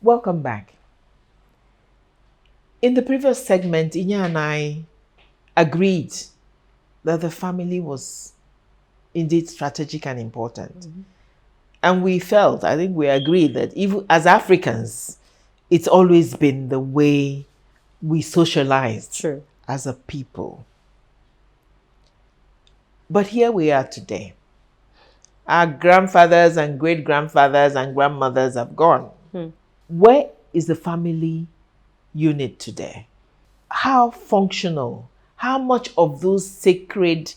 Welcome back. In the previous segment, Inya and I agreed that the family was indeed strategic and important. And we felt, I think we agreed that even as Africans, it's always been the way we socialized as a people. But here we are today. Our grandfathers and great-grandfathers and grandmothers have gone. Where is the family unit today? How functional? How much of those sacred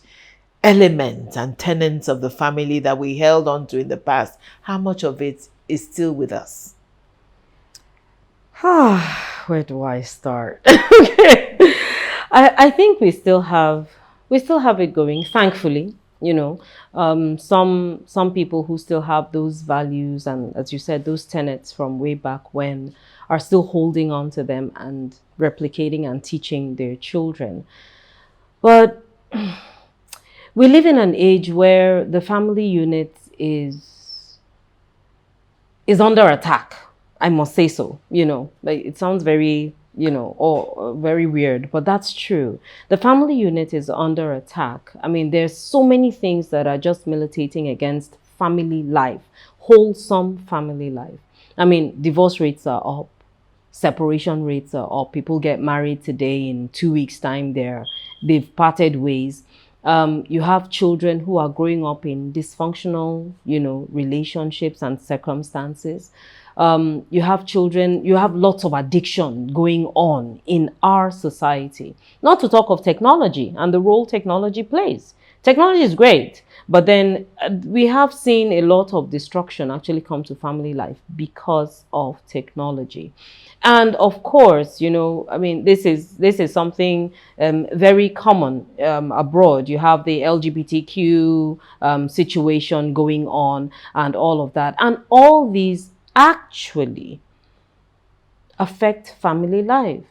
elements and tenets of the family that we held on to in the past, how much of it is still with us? Where do I start? I think we still have it going, thankfully. Some people who still have those values and, as you said, those tenets from way back when are still holding on to them and replicating and teaching their children. But we live in an age where the family unit is under attack. I must say so. Like, it sounds very, very weird, but that's true. The family unit is under attack. I mean, there's so many things that are just militating against family life, wholesome family life. I mean, divorce rates are up, separation rates are up. People get married today, in 2 weeks' time, they've parted ways. You have children who are growing up in dysfunctional, relationships and circumstances. You have children, you have lots of addiction going on in our society. Not to talk of technology and the role technology plays. Technology is great, but then we have seen a lot of destruction actually come to family life because of technology. And of course, I mean, this is something very common abroad. You have the LGBTQ situation going on and all of that. And all these actually affect family life.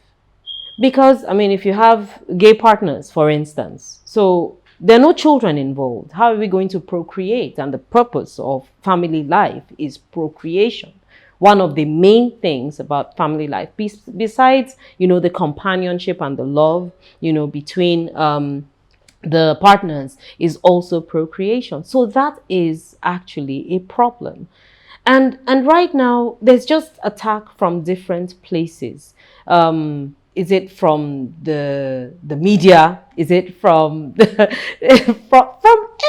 Because, I mean, if you have gay partners, for instance, so there are no children involved. How are we going to procreate? And the purpose of family life is procreation. One of the main things about family life, besides, the companionship and the love, between the partners, is also procreation. So that is actually a problem. And right now, there's just attack from different places. Is it from the media? Is it from from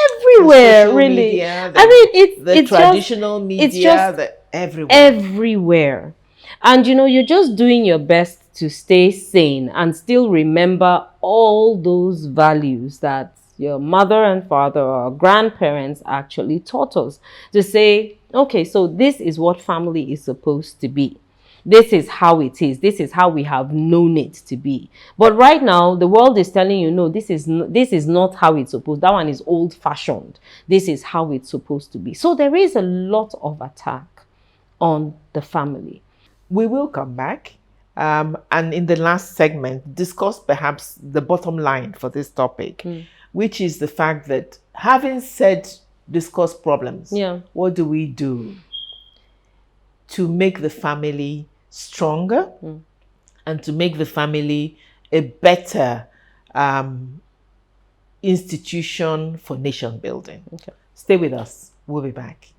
everywhere? Really, Media, I mean, it's traditional just, media. It's just everywhere. And you're just doing your best to stay sane and still remember all those values that your mother and father or grandparents actually taught us, to say, okay, so this is what family is supposed to be. This is how it is. This is how we have known it to be. But right now, the world is telling you, no, this is not how it's supposed. That one is old-fashioned. This is how it's supposed to be. So there is a lot of attack on the family. We will come back and in the last segment discuss perhaps the bottom line for this topic, which is the fact that, having discuss problems, what do we do to make the family stronger and to make the family a better institution for nation building? Okay. Stay with us. We'll be back.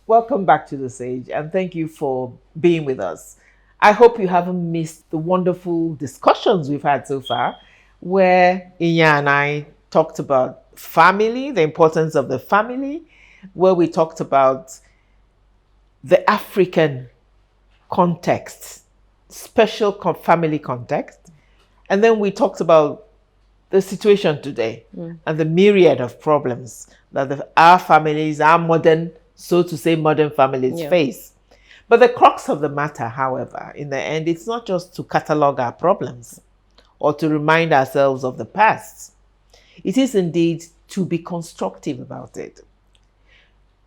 Welcome back to The Sage, and thank you for being with us. I hope you haven't missed the wonderful discussions we've had so far, where Inya and I talked about family, the importance of the family, where we talked about the African context, special family context, and then we talked about the situation today and the myriad of problems that our families, our modern, so to say, modern families face. But the crux of the matter, however, in the end, it's not just to catalog our problems or to remind ourselves of the past. It is indeed to be constructive about it.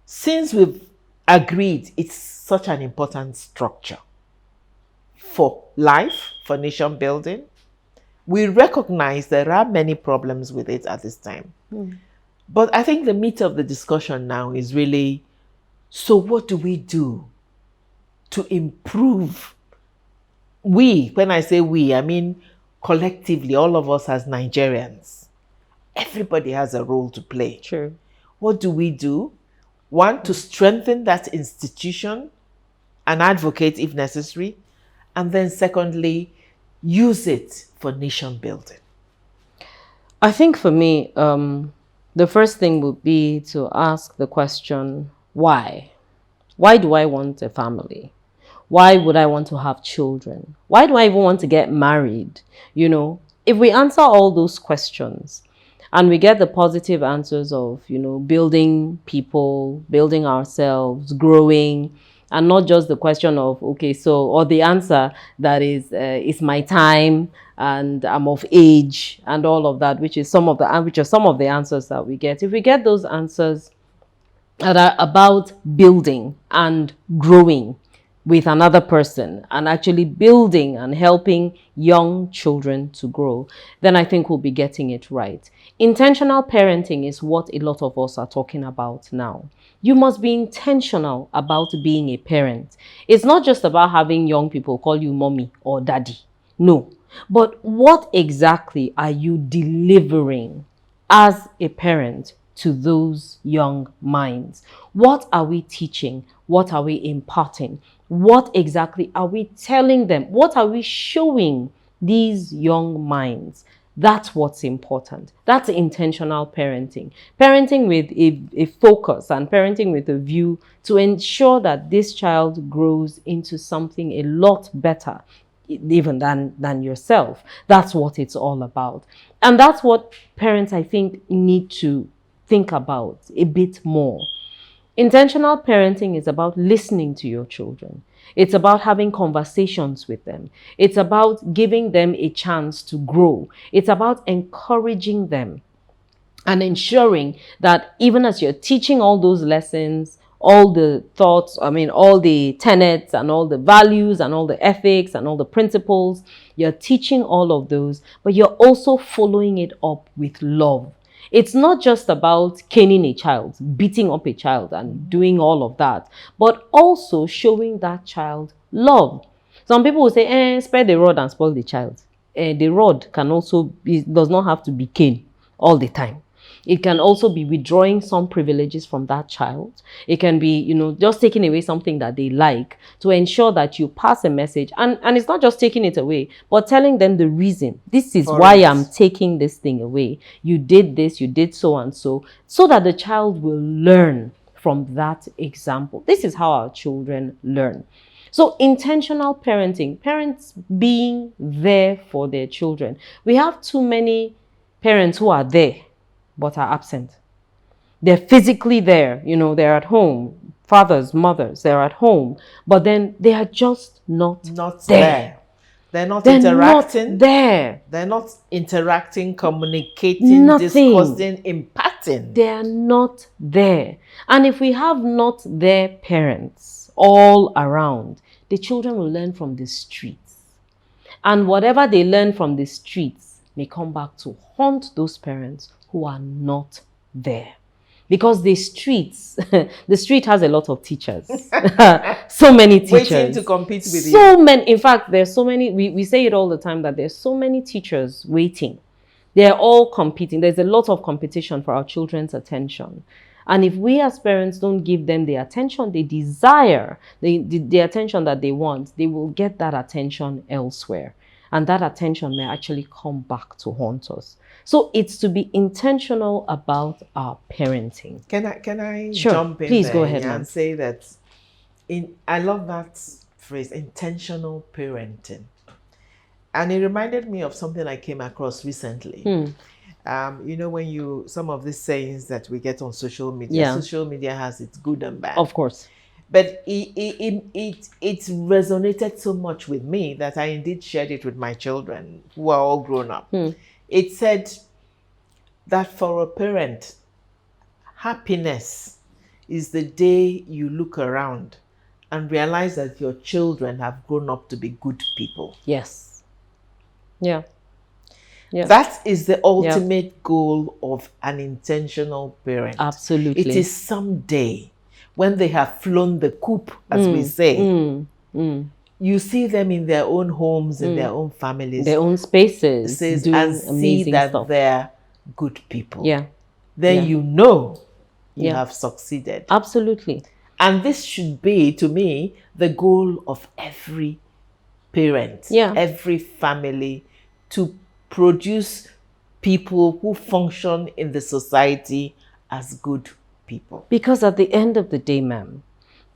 Since we've agreed it's such an important structure for life, for nation building, we recognize there are many problems with it at this time. But I think the meat of the discussion now is really, so what do we do to improve? We, when I say we, I mean collectively, all of us as Nigerians. Everybody has a role to play. True. What do we do? One, to strengthen that institution and advocate if necessary. And then secondly, use it for nation building. I think for me, the first thing would be to ask the question, why? Why do I want a family? Why would I want to have children? Why do I even want to get married? You know, if we answer all those questions and we get the positive answers of, you know, building people, building ourselves, growing, and not just the question of, okay, so, or the answer that is, it's my time and I'm of age and all of that, which are some of the answers that we get. If we get those answers that are about building and growing with another person and actually building and helping young children to grow, then I think we'll be getting it right. Intentional parenting is what a lot of us are talking about now. You must be intentional about being a parent. It's not just about having young people call you mommy or daddy. No. But what exactly are you delivering as a parent to those young minds? What are we teaching? What are we imparting? What exactly are we telling them? What are we showing these young minds? That's what's important. That's intentional parenting. Parenting with a focus and parenting with a view to ensure that this child grows into something a lot better even than yourself. That's what it's all about. And that's what parents, I think, need to think about a bit more. Intentional parenting is about listening to your children. It's about having conversations with them. It's about giving them a chance to grow. It's about encouraging them and ensuring that even as you're teaching all those lessons, all the thoughts, all the tenets and all the values and all the ethics and all the principles, you're teaching all of those, but you're also following it up with love. It's not just about caning a child, beating up a child and doing all of that, but also showing that child love. Some people will say, spare the rod and spoil the child. The rod does not have to be cane all the time. It can also be withdrawing some privileges from that child. It can be, just taking away something that they like to ensure that you pass a message. And it's not just taking it away, but telling them the reason. This is why I'm taking this thing away. You did this, you did so and so that the child will learn from that example. This is how our children learn. So intentional parenting, parents being there for their children. We have too many parents who are there but are absent. They're physically there, they're at home. Fathers, mothers, they're at home, but then they are just not there. They're not interacting. Not there. They're not interacting, communicating, discussing, impacting. They're not there. And if we have not there parents all around, the children will learn from the streets. And whatever they learn from the streets may come back to haunt those parents who are not there. Because the street has a lot of teachers. So many teachers. Waiting to compete with you. So many. In fact, there's so many. We say it all the time that there's so many teachers waiting. They're all competing. There's a lot of competition for our children's attention. And if we as parents don't give them the attention they desire, the attention that they want, they will get that attention elsewhere. And that attention may actually come back to haunt us. So it's to be intentional about our parenting. Can I sure, jump in please there go ahead and say that I love that phrase, intentional parenting. And it reminded me of something I came across recently. When some of these sayings that we get on social media, social media has its good and bad. Of course. But it resonated so much with me that I indeed shared it with my children who are all grown up. It said that for a parent, happiness is the day you look around and realize that your children have grown up to be good people. Yes. Yeah. Yeah. That is the ultimate goal of an intentional parent. Absolutely. It is someday when they have flown the coop, as we say, you see them in their own homes, in their own families, their own spaces, doing and see amazing that stuff. they're good people. Yeah. Then you know you Yeah. have succeeded. Absolutely. And this should be, to me, the goal of every parent, every family, to produce people who function in the society as good people. Because at the end of the day, ma'am,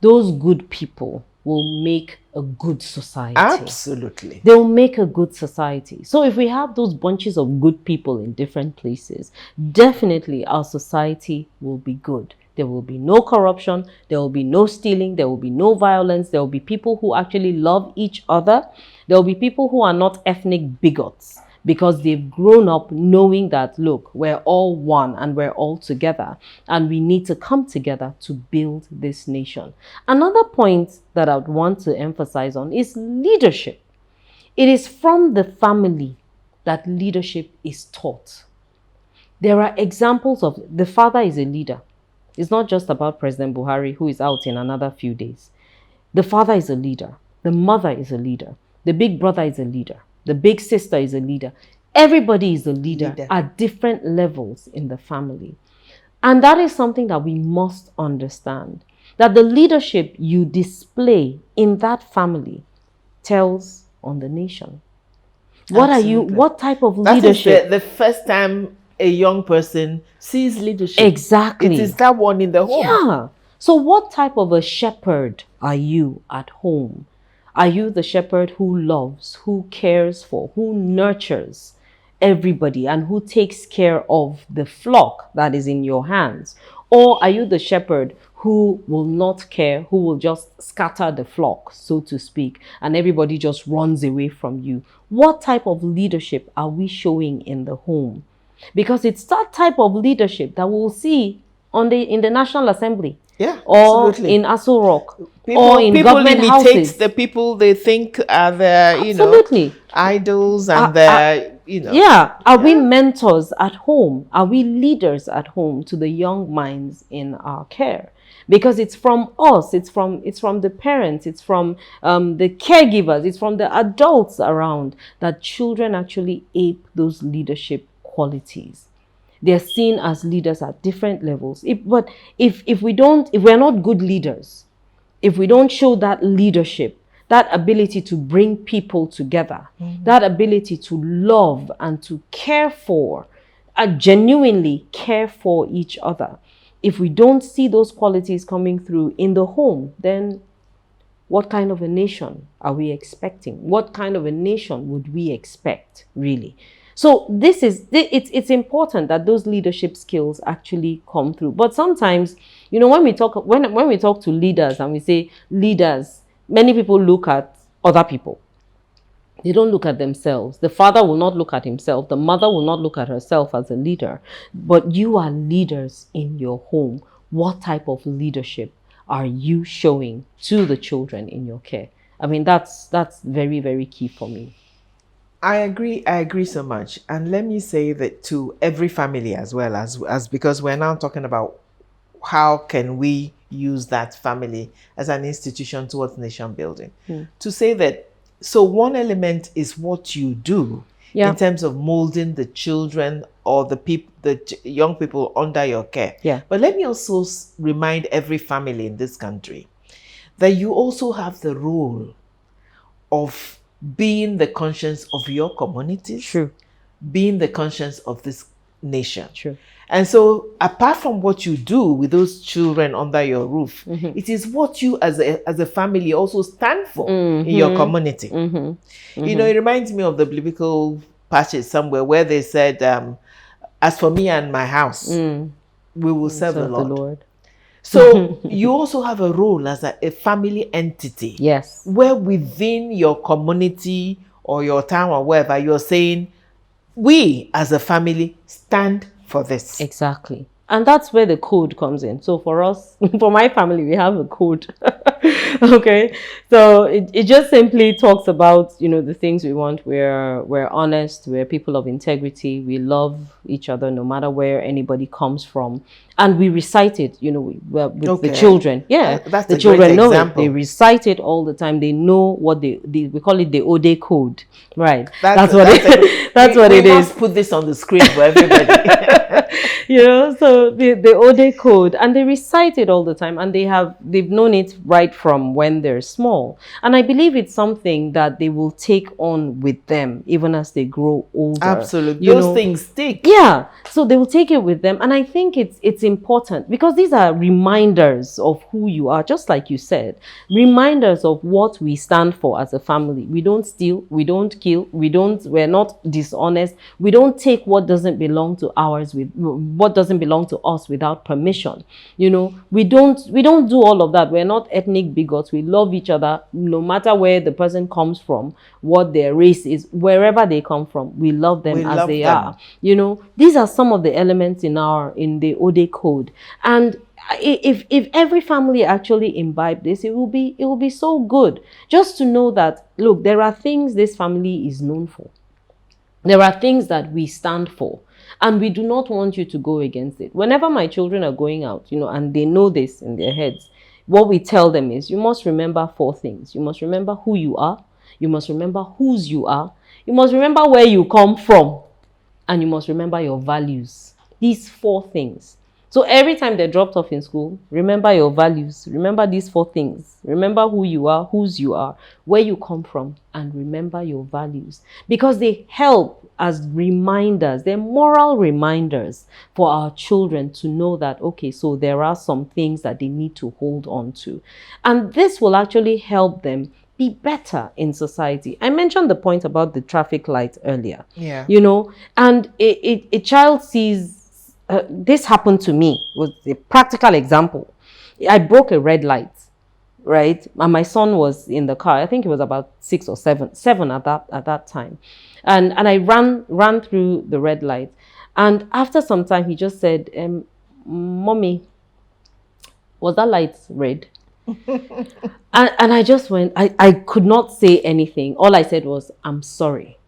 those good people will make a good society. Absolutely. They'll make a good society. So if we have those bunches of good people in different places, definitely our society will be good. There will be no corruption. There will be no stealing. There will be no violence. There will be people who actually love each other. There will be people who are not ethnic bigots, because they've grown up knowing that, look, we're all one and we're all together, and we need to come together to build this nation. Another point that I would want to emphasize on is leadership. It is from the family that leadership is taught. There are examples of the father is a leader. It's not just about President Buhari, who is out in another few days. The father is a leader. The mother is a leader. The big brother is a leader. The big sister is a leader. Everybody is a leader at different levels in the family. And that is something that we must understand. That the leadership you display in that family tells on the nation. What type of leadership? That is the first time a young person sees leadership. Exactly. It is that one in the home. Yeah. So what type of a shepherd are you at home? Are you the shepherd who loves, who cares for, who nurtures everybody, and who takes care of the flock that is in your hands? Or are you the shepherd who will not care, who will just scatter the flock, so to speak, and everybody just runs away from you? What type of leadership are we showing in the home? Because it's that type of leadership that we'll see in the National Assembly. Yeah, or absolutely. in Aso Rock, or in government houses. The the people they think are their, idols and Are we mentors at home? Are we leaders at home to the young minds in our care? Because it's from us, it's from the parents, it's from the caregivers, it's from the adults around that children actually ape those leadership qualities. They're seen as leaders at different levels. If we're not good leaders, if we don't show that leadership, that ability to bring people together, that ability to love and to care for, genuinely care for each other, if we don't see those qualities coming through in the home, then what kind of a nation are we expecting? What kind of a nation would we expect, really? So it's important that those leadership skills actually come through. But sometimes, when we talk to leaders and we say leaders, many people look at other people. They don't look at themselves. The father will not look at himself. The mother will not look at herself as a leader. But you are leaders in your home. What type of leadership are you showing to the children in your care? I mean, that's very, very key for me. I agree so much. And let me say that to every family as well, as because we're now talking about how can we use that family as an institution towards nation building. To say that, so one element is what you do in terms of molding the children or the young people under your care. Yeah. But let me also remind every family in this country that you also have the role of being the conscience of your communities, True. being the conscience of this nation. True. And so apart from what you do with those children under your roof, it is what you as a family also stand for in your community. It reminds me of the biblical passage somewhere where they said, as for me and my house, we will serve the Lord. So you also have a role as a family entity. Yes. Where within your community or your town or wherever you're saying, we as a family stand for this. Exactly. And that's where the code comes in. So for us, for my family, we have a code. Okay, so it just simply talks about, the things we want. We're honest, we're people of integrity, we love each other no matter where anybody comes from, and we recite it, with the Okay. children. Yeah, That's the a great children know it. They example. recite it all the time. They know what we call it the Ode code, right? That's What that's a great, that's what we it is. must put this on the screen for everybody. So the Ode code, and they recite it all the time, and they've known it right from when they're small. And I believe it's something that they will take on with them even as they grow older. Absolutely. Those things stick. Yeah. So they will take it with them. And I think it's important because these are reminders of who you are, just like you said, reminders of what we stand for as a family. We don't steal, we don't kill, we're not dishonest, we don't take what doesn't belong to ours with what doesn't belong to us without permission. We don't do all of that. We're not ethnic bigots. We love each other no matter where the person comes from, what their race is, wherever they come from. We love them as they are. These are some of the elements in the Ode code. And if every family actually imbibe this, it will be so good just to know that, look, there are things this family is known for. There are things that we stand for, and we do not want you to go against it. Whenever my children are going out, and they know this in their heads, what we tell them is, you must remember 4 things. You must remember who you are. You must remember whose you are. You must remember where you come from. And you must remember your values. These 4 things. So every time they're dropped off in school, remember your values. Remember these 4 things. Remember who you are, whose you are, where you come from, and remember your values. Because they help as reminders. They're moral reminders for our children to know that, okay, so there are some things that they need to hold on to. And this will actually help them be better in society. I mentioned the point about the traffic light earlier. Yeah. And a child sees, this happened to me, was a practical example. I broke a red light, right? And my son was in the car. I think he was about 6 or 7 at that time. And I ran through the red light. And after some time, he just said, Mommy, was that light red? And I just went, I could not say anything. All I said was, I'm sorry.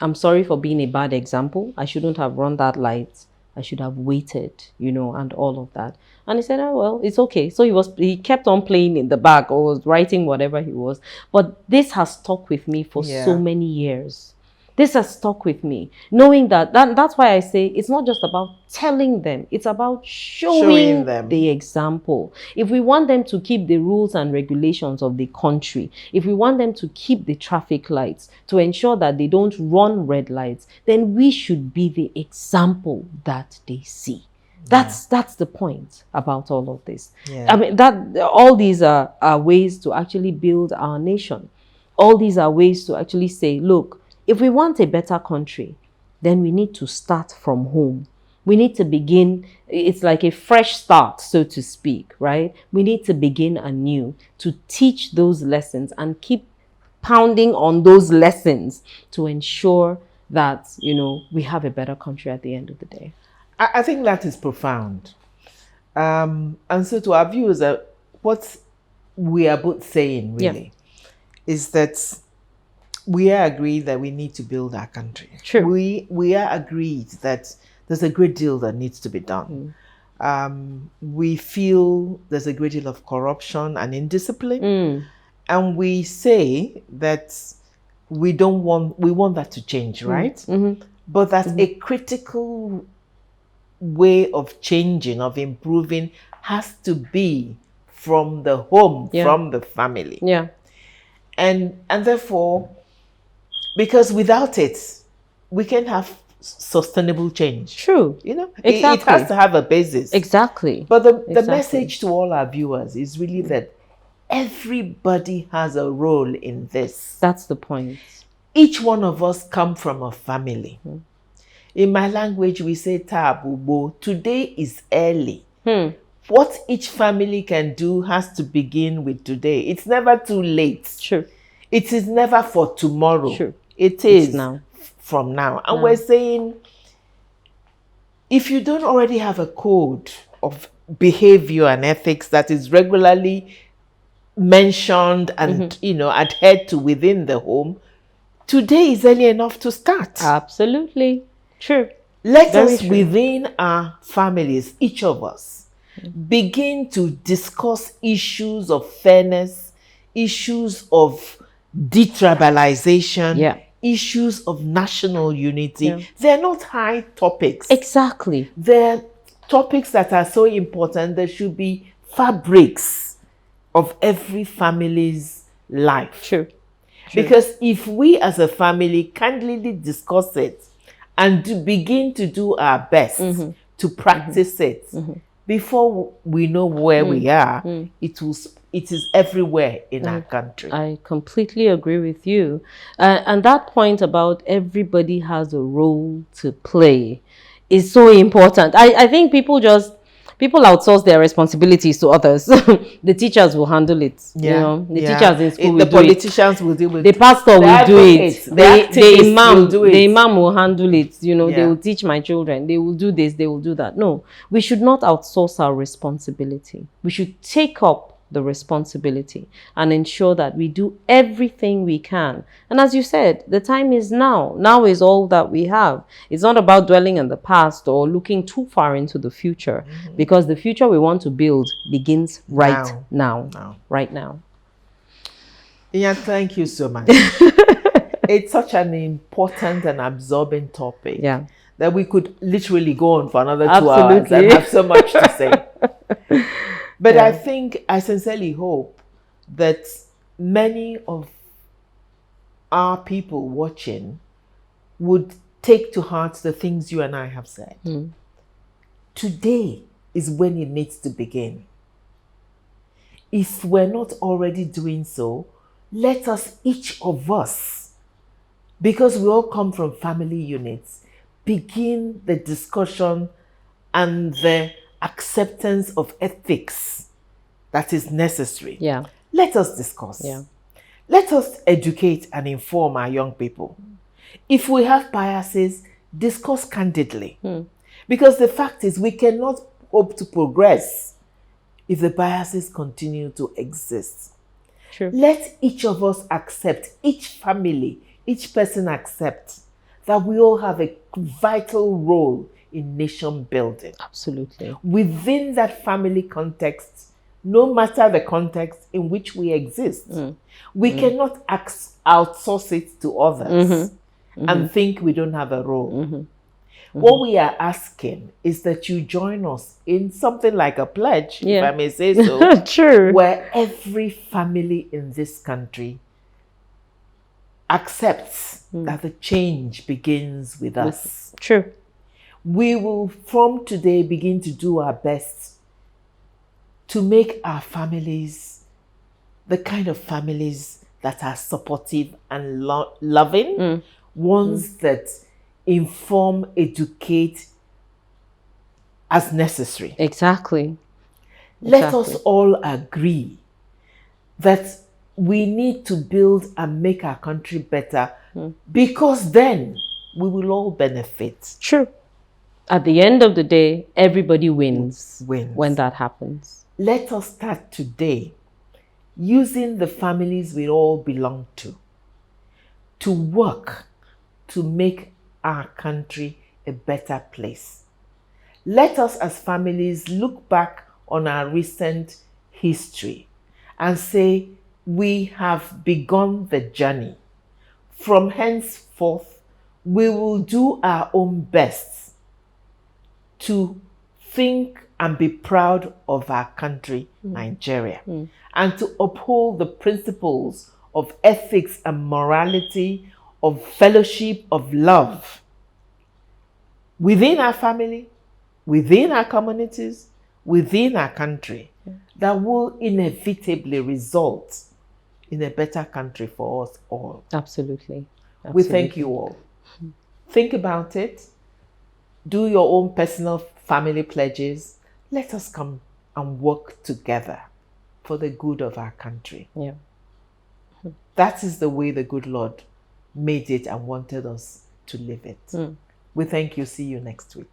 I'm sorry for being a bad example. I shouldn't have run that light. I should have waited, and all of that. And he said, oh, well, it's okay. So he kept on playing in the back or was writing whatever he was. But this has stuck with me for so many years. This has stuck with me, knowing that's why I say it's not just about telling them, it's about showing them the example. If we want them to keep the rules and regulations of the country, if we want them to keep the traffic lights, to ensure that they don't run red lights, then we should be the example that they see. That's the point about all of this. I mean, all these are ways to actually build our nation. All these are ways to actually say, look, if we want a better country, then we need to start from home. We need to begin, it's like a fresh start, so to speak, right? We need to begin anew to teach those lessons and keep pounding on those lessons to ensure that, we have a better country at the end of the day. I think that is profound. And so to our viewers, what we are both saying really is that we are agreed that we need to build our country. True. We are agreed that there's a great deal that needs to be done. We feel there's a great deal of corruption and indiscipline. And we say that we want that to change, right? Mm-hmm. But that a critical way of changing, of improving, has to be from the home, from the family. Yeah. And therefore, because without it, we can have sustainable change. True. Exactly. It has to have a basis. Exactly. But the message to all our viewers is really that everybody has a role in this. That's the point. Each one of us come from a family. In my language, we say tabubo. Today is early. What each family can do has to begin with today. It's never too late. True. It is never for tomorrow. True. It is now. From now. And we're saying, if you don't already have a code of behavior and ethics that is regularly mentioned and adhered to within the home, today is early enough to start. Absolutely. True. Let Very us true. within our families, each of us, begin to discuss issues of fairness, issues of detribalization, Yeah. issues of national unity. Yeah. They're not high topics. Exactly. They're topics that are so important. There should be fabrics of every family's life. True. Because if we as a family candidly discuss it and begin to do our best to practice it, before we know where we are, it is everywhere in our country. I completely agree with you. And that point about everybody has a role to play is so important. I think people outsource their responsibilities to others. The teachers will handle it. Yeah, You know, the yeah. teachers in school will The do it. politicians will deal with The it. pastor will do it. The activists will do it. The imam will handle it. You know, they Yeah. will teach my children. They will do this. They will do that. No, we should not outsource our responsibility. We should take up the responsibility and ensure that we do everything we can. And as you said, the time is now. Now is all that we have. It's not about dwelling in the past or looking too far into the future, because the future we want to build begins right now. Right now. Yeah, thank you so much. It's such an important and absorbing topic. Yeah. That we could literally go on for another 2 Absolutely. hours and have so much to say. But I sincerely hope that many of our people watching would take to heart the things you and I have said. Today is when it needs to begin. If we're not already doing so, let us, each of us, because we all come from family units, begin the discussion and the acceptance of ethics that is necessary. Yeah. Let us discuss. Yeah. Let us educate and inform our young people. If we have biases, discuss candidly. Because the fact is, we cannot hope to progress if the biases continue to exist. True. Let each of us accept, each family, each person accept that we all have a vital role in nation building. Absolutely. Within that family context, no matter the context in which we exist, we cannot outsource it to others and think we don't have a role. What we are asking is that you join us in something like a pledge, if I may say so, True. where every family in this country accepts that the change begins with us. True. We will from today begin to do our best to make our families the kind of families that are supportive and loving, ones that inform, educate as necessary. Exactly. Let us all agree that we need to build and make our country better, because then we will all benefit. True. At the end of the day, everybody wins Wins. when that happens. Let us start today using the families we all belong to work to make our country a better place. Let us as families look back on our recent history and say we have begun the journey. From henceforth, we will do our own best to think and be proud of our country, Nigeria, and to uphold the principles of ethics and morality, of fellowship, of love within our family, within our communities, within our country, that will inevitably result in a better country for us all. Absolutely. We thank you all. Think about it. Do your own personal family pledges. Let us come and work together for the good of our country. Yeah. That is the way the good Lord made it and wanted us to live it. We thank you. See you next week.